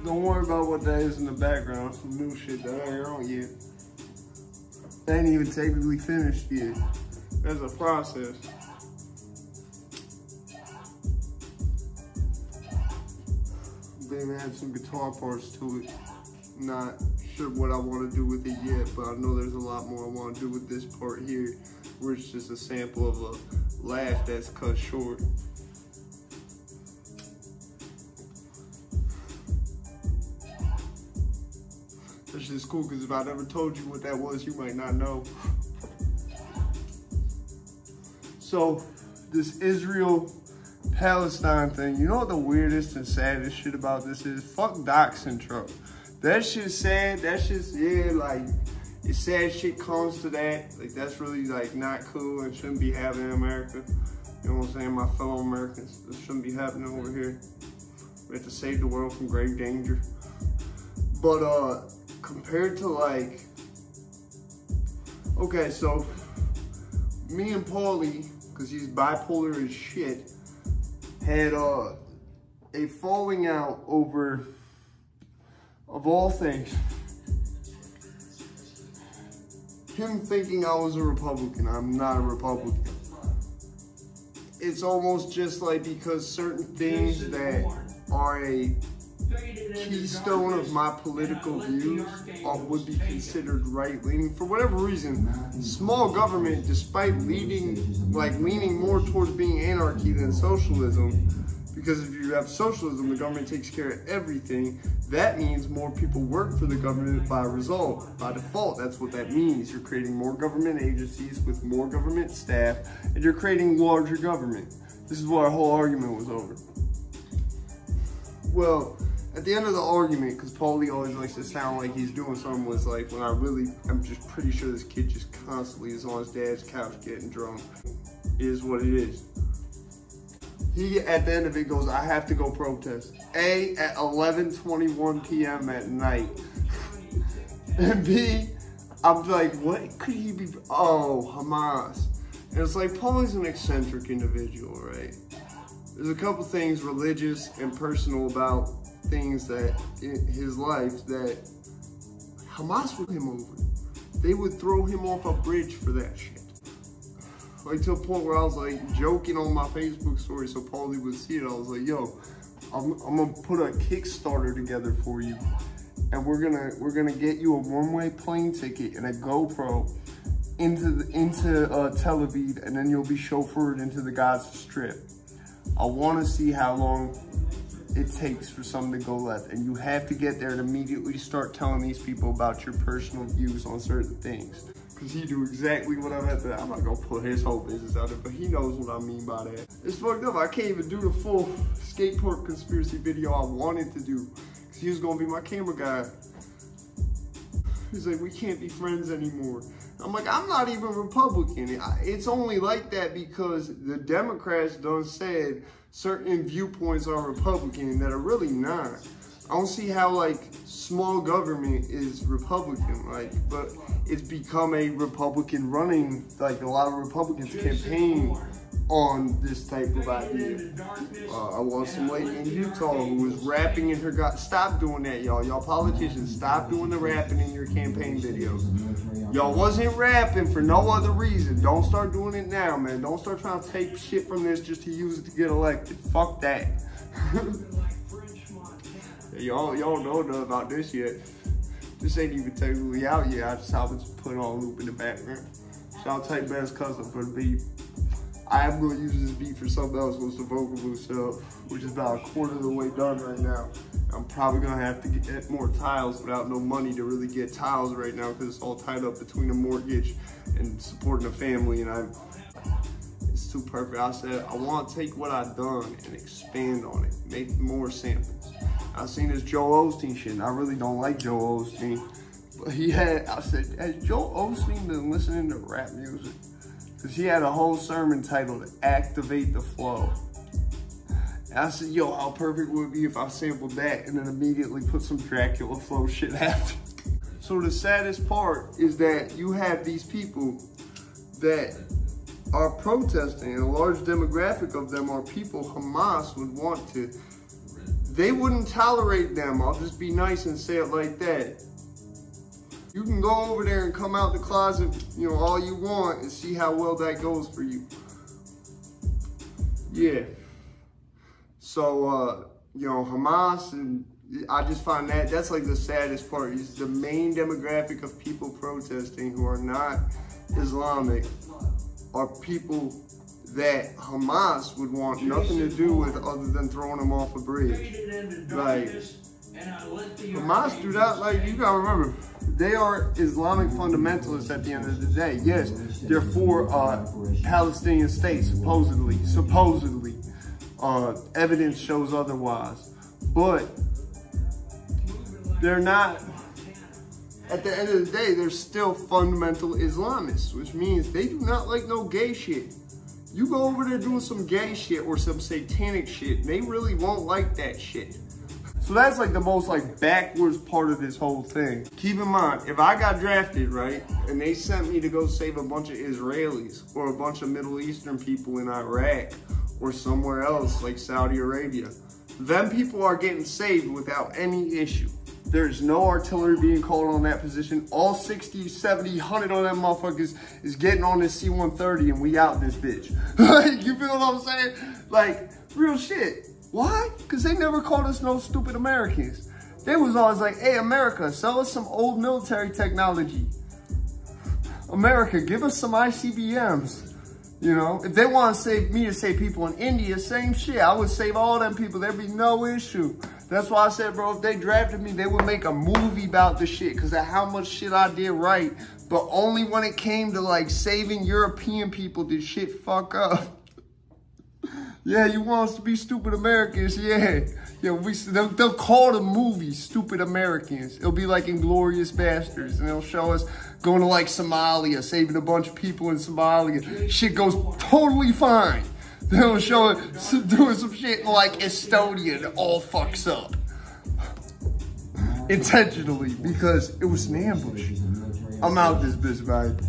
Don't worry about what that is in the background. Some new shit that ain't on yet. They ain't even technically finished yet. That's a process. Then add some guitar parts to it. Not sure what I want to do with it yet, but I know there's a lot more I want to do with this part here, where it's just a sample of a laugh that's cut short. That's just cool, because if I never told you what that was, you might not know. So, this Israel-Palestine thing, you know what the weirdest and saddest shit about this is? Fuck doxing Trump. That shit's sad, that shit's, yeah, like, it's sad shit comes to that. Like, that's really, like, not cool and shouldn't be happening in America. You know what I'm saying, my fellow Americans? This shouldn't be happening over here. We have to save the world from grave danger. But, compared to, like, okay, so, me and Paulie, because he's bipolar as shit, had, a falling out over, of all things, him thinking I was a Republican. I'm not a Republican. It's almost just like because certain things that are a keystone of my political views would be considered right-leaning. For whatever reason, small government, despite leaning more towards being anarchy than socialism, because if you have socialism, the government takes care of everything. That means more people work for the government by result. By default, that's what that means. You're creating more government agencies with more government staff, and you're creating larger government. This is what our whole argument was over. Well, at the end of the argument, because Paulie always likes to sound like he's doing something with his life, when I'm just pretty sure this kid just constantly is on his dad's couch getting drunk. It is what it is. He, at the end of it, goes, I have to go protest. A, at 11:21 p.m. at night. And B, I'm like, what could he be? Oh, Hamas. And it's like, Paulie's an eccentric individual, right? There's a couple things religious and personal about things that in his life that Hamas would him over. They would throw him off a bridge for that shit. Like to a point where I was like joking on my Facebook story so Paulie would see it. I was like, yo, I'm gonna put a Kickstarter together for you, and we're gonna get you a one-way plane ticket and a GoPro into Tel Aviv, and then you'll be chauffeured into the Gaza Strip. I want to see how long it takes for something to go left, and you have to get there and immediately start telling these people about your personal views on certain things. Because he knew exactly what I'm at. I'm not gonna put his whole business out there, but he knows what I mean by that. It's fucked up. I can't even do the full skateboard conspiracy video I wanted to do, because he was gonna be my camera guy. He's like, we can't be friends anymore. I'm like, I'm not even Republican. It's only like that because the Democrats done said certain viewpoints are Republican that are really not. I don't see how, like, small government is Republican, like, but it's become a Republican running, like, a lot of Republicans campaign on this type of idea. I watched some lady in Utah who was rapping in her stop doing that, y'all. Y'all politicians, stop doing the rapping in your campaign videos. Y'all wasn't rapping for no other reason. Don't start doing it now, man. Don't start trying to take shit from this just to use it to get elected. Fuck that. Y'all don't know nothing about this yet. This ain't even technically out yet. I just happened to put on a loop in the background. Shout out Type Bass Custom for the beat. I am going to use this beat for something else once the vocal boost up, which is about a quarter of the way done right now. I'm probably going to have to get more tiles without no money to really get tiles right now because it's all tied up between a mortgage and supporting a family, and it's too perfect. I said, I want to take what I've done and expand on it, make more samples. I seen this Joel Osteen shit, and I really don't like Joel Osteen. But I said, has Joel Osteen been listening to rap music? Because he had a whole sermon titled, Activate the Flow. And I said, yo, how perfect would it be if I sampled that and then immediately put some Dracula flow shit after. So the saddest part is that you have these people that are protesting, and a large demographic of them are people Hamas would want to they wouldn't tolerate them. I'll just be nice and say it like that. You can go over there and come out the closet, you know, all you want and see how well that goes for you. Yeah. So, you know, Hamas, and I just find that's like the saddest part. Is the main demographic of people protesting who are not Islamic are people that Hamas would want nothing to do with other than throwing them off a bridge. Like, Hamas do that, like, you gotta remember, they are Islamic fundamentalists at the end of the day. Yes, they're for Palestinian state, supposedly. Evidence shows otherwise. But they're not, at the end of the day, they're still fundamental Islamists, which means they do not like no gay shit. You go over there doing some gay shit or some satanic shit, they really won't like that shit. So that's like the most like backwards part of this whole thing. Keep in mind, if I got drafted, right, and they sent me to go save a bunch of Israelis or a bunch of Middle Eastern people in Iraq or somewhere else like Saudi Arabia, them people are getting saved without any issue. There's no artillery being called on that position. All 60, 70, 100 of them motherfuckers is getting on this C-130 and we out this bitch. Like, you feel what I'm saying? Like, real shit. Why? Because they never called us no stupid Americans. They was always like, hey, America, sell us some old military technology. America, give us some ICBMs. You know, if they want to save me to save people in India, same shit. I would save all them people. There'd be no issue. That's why I said, bro, if they drafted me, they would make a movie about the shit because of how much shit I did right. But only when it came to, like, saving European people did shit fuck up. Yeah, you want us to be stupid Americans? Yeah. Yeah, they'll call the movie Stupid Americans. It'll be like Inglourious Bastards, and they'll show us going to, like, Somalia, saving a bunch of people in Somalia. Shit goes totally fine. They'll show it doing some shit in, like, Estonia and it all fucks up. Intentionally, because it was an ambush. I'm out this bitch, man.